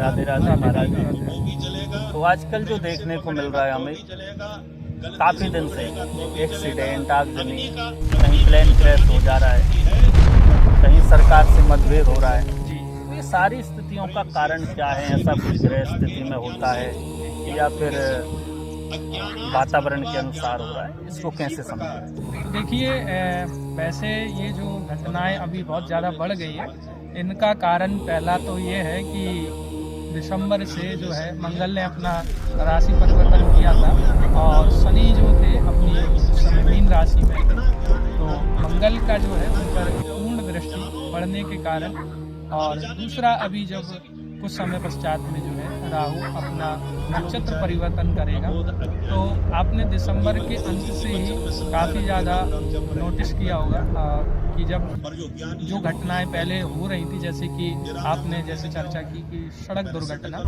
राधे राधे महाराज। तो आजकल जो देखने को मिल रहा है हमें काफ़ी दिन से एक्सीडेंट, आगजनी, कहीं प्लेन क्रैश हो जा रहा है, कहीं सरकार से मतभेद हो रहा है। तो ये सारी स्थितियों का कारण क्या है? ऐसा कुछ ग्रह स्थिति में होता है या फिर वातावरण के अनुसार हो रहा है? इसको कैसे समझें? देखिए, वैसे ये जो घटनाएं अभी बहुत ज़्यादा बढ़ गई है, इनका कारण पहला तो ये है कि दिसंबर से जो है मंगल ने अपना राशि परिवर्तन किया था और शनि जो थे अपनी मीन राशि में थे। तो मंगल का जो है उन पर पूर्ण दृष्टि पड़ने के कारण, और दूसरा अभी जब कुछ समय पश्चात में जो है राहु अपना नक्षत्र परिवर्तन करेगा, तो आपने दिसंबर के अंत से ही काफ़ी ज़्यादा नोटिस किया होगा कि जब जो घटनाएं पहले हो रही थी, जैसे कि आपने जैसे चर्चा की कि सड़क दुर्घटना,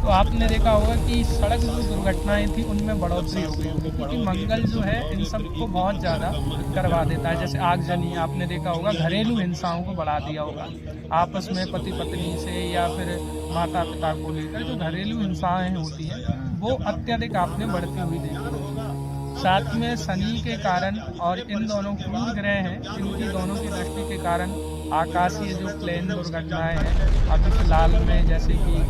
तो आपने देखा होगा कि सड़क जो दुर्घटनाएं थी उनमें बढ़ोतरी हो गई होगी, क्योंकि मंगल जो है इन सबको बहुत ज़्यादा करवा देता है। जैसे आगजनी आपने देखा होगा, घरेलू हिंसाओं को बढ़ा दिया होगा, आपस में पति पत्नी से या फिर माता पिता को लेकर जो घरेलू हिंसाएं होती हैं वो अत्यधिक आपने बढ़ती हुई देखी होगी। साथ में शनि के कारण और इन दोनों क्रूर ग्रह हैं, इनकी दोनों की दृष्टि के कारण आकाशीय जो प्लेन दुर्घटनाएं हैं, अभी फिलहाल में जैसे कि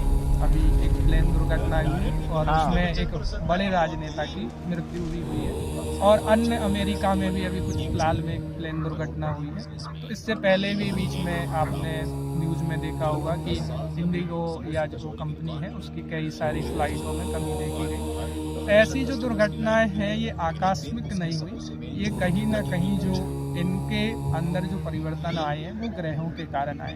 अभी एक प्लेन दुर्घटना हुई और उसमें एक बड़े राजनेता की मृत्यु भी हुई है, और अन्य अमेरिका में भी अभी कुछ फिलहाल में एक प्लेन दुर्घटना हुई है। तो इससे पहले भी बीच में आपने न्यूज़ में देखा होगा कि इंडिगो या जो कंपनी है उसकी कई सारी फ्लाइटों में कमी देखी गई। तो ऐसी जो दुर्घटनाएं हैं ये आकस्मिक नहीं हुई, ये कहीं ना कहीं जो इनके अंदर जो परिवर्तन आए हैं वो ग्रहों के कारण आए,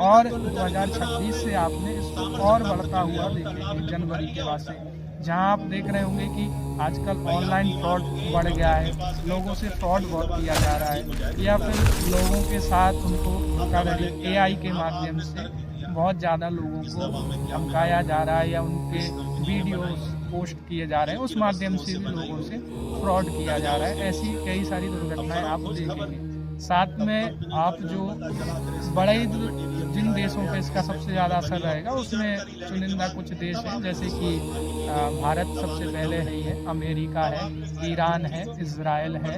और 2026 से आपने इसको और बढ़ता हुआ देखेंगे जनवरी के बाद से, जहां आप देख रहे होंगे कि आजकल ऑनलाइन फ्रॉड बढ़ गया है, लोगों से फ्रॉड बहुत किया जा रहा है, या फिर लोगों के साथ उनको धोखाधड़ी AI के माध्यम से बहुत ज़्यादा लोगों को धमकाया जा रहा है, या उनके वीडियोस पोस्ट किए जा रहे हैं, उस माध्यम से भी लोगों से फ्रॉड किया जा रहा है। ऐसी कई सारी दुर्घटनाएं आप देखेंगे। साथ में आप जो बड़े जिन देशों पे इसका सबसे ज़्यादा असर रहेगा उसमें चुनिंदा कुछ देश हैं, जैसे कि भारत सबसे पहले है, अमेरिका है, ईरान है, इजराइल है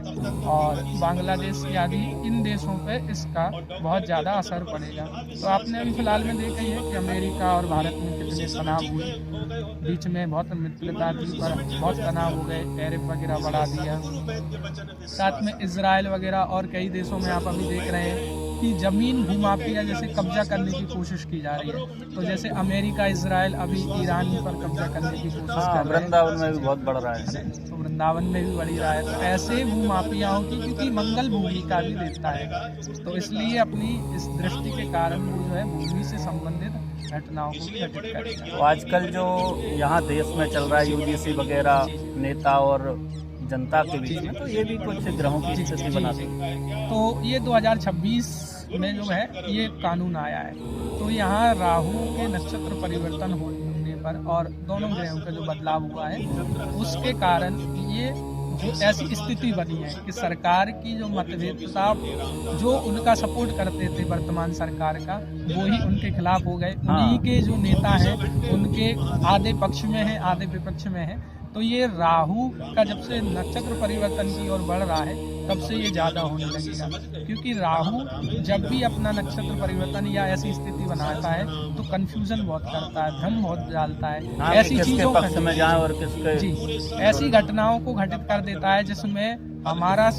और बांग्लादेश आदि इन देशों पे इसका बहुत ज़्यादा असर पड़ेगा। तो आपने अभी फिलहाल में देखा ही है कि अमेरिका और भारत में कितने तनाव हुए, बीच में बहुत मित्रता थी पर बहुत तनाव हो गए, टैरिफ वगैरह बढ़ा दिया। साथ में इजराइल वगैरह और कई देशों में आप अभी देख रहे हैं कि जमीन भूमाफिया जैसे कब्जा करने की कोशिश की जा रही है। तो जैसे अमेरिका, इजराइल अभी ईरान पर कब्जा करने की कोशिश कर रहे हैं। वृंदावन में भी बहुत बढ़ रहा है, तो वृंदावन में भी बढ़ी रहा है। तो ऐसे भूमाफियाओं की, क्योंकि मंगल भूमि का भी देता है, तो इसलिए अपनी इस दृष्टि के कारण वो जो है भूमि से संबंधित घटनाओं को भी घटित करेगा। तो आजकल जो यहाँ देश में चल रहा है UGC वगैरह नेता और जनता के बीच में, तो ये भी कुछ ग्रहों की स्थिति बनाती है। तो ये 2026 में जो है ये कानून आया है, तो यहाँ राहु के नक्षत्र परिवर्तन होने पर और दोनों ग्रहों का जो बदलाव हुआ है उसके कारण ये जो ऐसी स्थिति बनी है कि सरकार की जो मतभेद था, जो उनका सपोर्ट करते थे वर्तमान सरकार का, वो ही उनके खिलाफ हो गए। उन्हीं के जो नेता हैं उनके आधे पक्ष में हैं, आधे विपक्ष में हैं। तो ये राहु का जब से नक्षत्र परिवर्तन की ओर बढ़ रहा है तब से ये ज़्यादा होने लगेगा, क्योंकि राहु जब भी अपना नक्षत्र परिवर्तन या ऐसी स्थिति बनाता है तो कंफ्यूजन बहुत करता है, भ्रम बहुत डालता है, ऐसी चीज़ों पक्ष में जाए और किसके ऐसी घटनाओं को घटित कर देता है जिसमें हमारा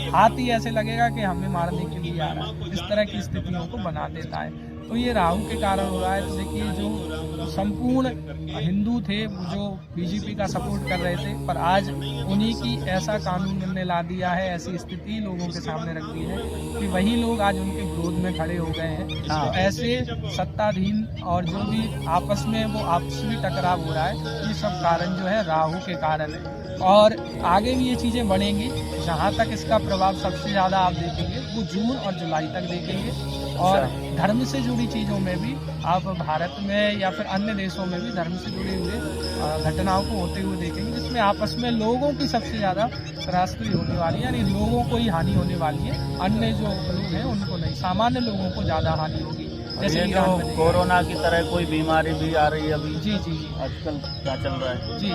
हाथ ही ऐसे लगेगा कि हमें मारने के लिए आ रहा है, इस तरह की स्थितियों को बना देता है। तो ये राहु के कारण हो रहा है। तो देखिए, जो संपूर्ण हिंदू थे जो BJP का सपोर्ट कर रहे थे, पर आज उन्हीं की ऐसा कानून ने ला दिया है, ऐसी स्थिति लोगों के सामने रख दी है कि वही लोग आज उनके विरोध में खड़े हो गए हैं। तो ऐसे सत्ताधीन और जो भी आपस में वो आपसी टकराव हो रहा है, ये सब कारण जो है राहु के कारण है, और आगे भी ये चीज़ें बढ़ेंगी। जहाँ तक इसका प्रभाव सबसे ज़्यादा आप देखेंगे वो जून और जुलाई तक देखेंगे, और धर्म से जुड़ी चीज़ों में भी आप भारत में या फिर अन्य देशों में भी धर्म से जुड़े हुए घटनाओं को होते हुए देखेंगे, जिसमें आपस में लोगों की सबसे ज़्यादा त्रासदी होने वाली है, यानी लोगों को ही हानि होने वाली है, अन्य जो लोग हैं उनको नहीं, सामान्य लोगों को ज़्यादा हानि होगी। जैसे ये जो ईरान में कोरोना की तरह कोई बीमारी भी आ रही है अभी जी जी जी आजकल क्या चल रहा है? जी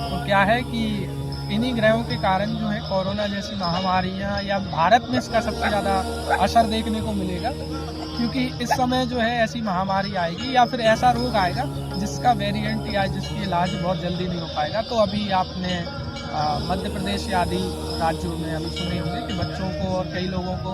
तो क्या है कि इन्हीं ग्रहों के कारण जो है कोरोना जैसी महामारियां या भारत में इसका सबसे ज़्यादा असर देखने को मिलेगा, क्योंकि इस समय जो है ऐसी महामारी आएगी या फिर ऐसा रोग आएगा जिसका वेरिएंट या जिसकी इलाज बहुत जल्दी नहीं हो पाएगा। तो अभी आपने मध्य प्रदेश या आदि राज्यों में अभी सुने होंगे कि बच्चों को और कई लोगों को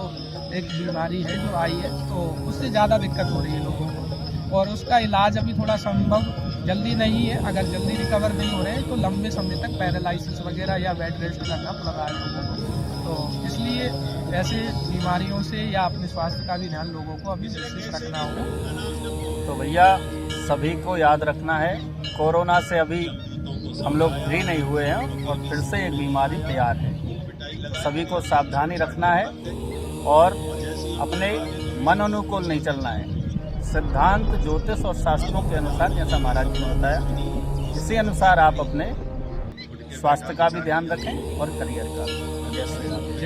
एक बीमारी है जो आई है, तो उससे ज़्यादा दिक्कत हो रही है लोगों को, और उसका इलाज अभी थोड़ा संभव जल्दी नहीं है। अगर जल्दी रिकवर नहीं हो रहे हैं तो लंबे समय तक पैरालिसिस वगैरह या बेड रेस्ट करना पड़ रहा है लोगों को। तो इसलिए ऐसे बीमारियों से या अपने स्वास्थ्य का भी ध्यान लोगों को अभी विशेष रखना होगा। तो भैया सभी को याद रखना है, कोरोना से अभी हम लोग फ्री नहीं हुए हैं और फिर से एक बीमारी तैयार है। सभी को सावधानी रखना है और अपने मन अनुकूल नहीं चलना है। सिद्धांत ज्योतिष और शास्त्रों के अनुसार, जैसा महाराज जी ने बताया, इसी अनुसार आप अपने स्वास्थ्य का भी ध्यान रखें और करियर का। जय श्री राम।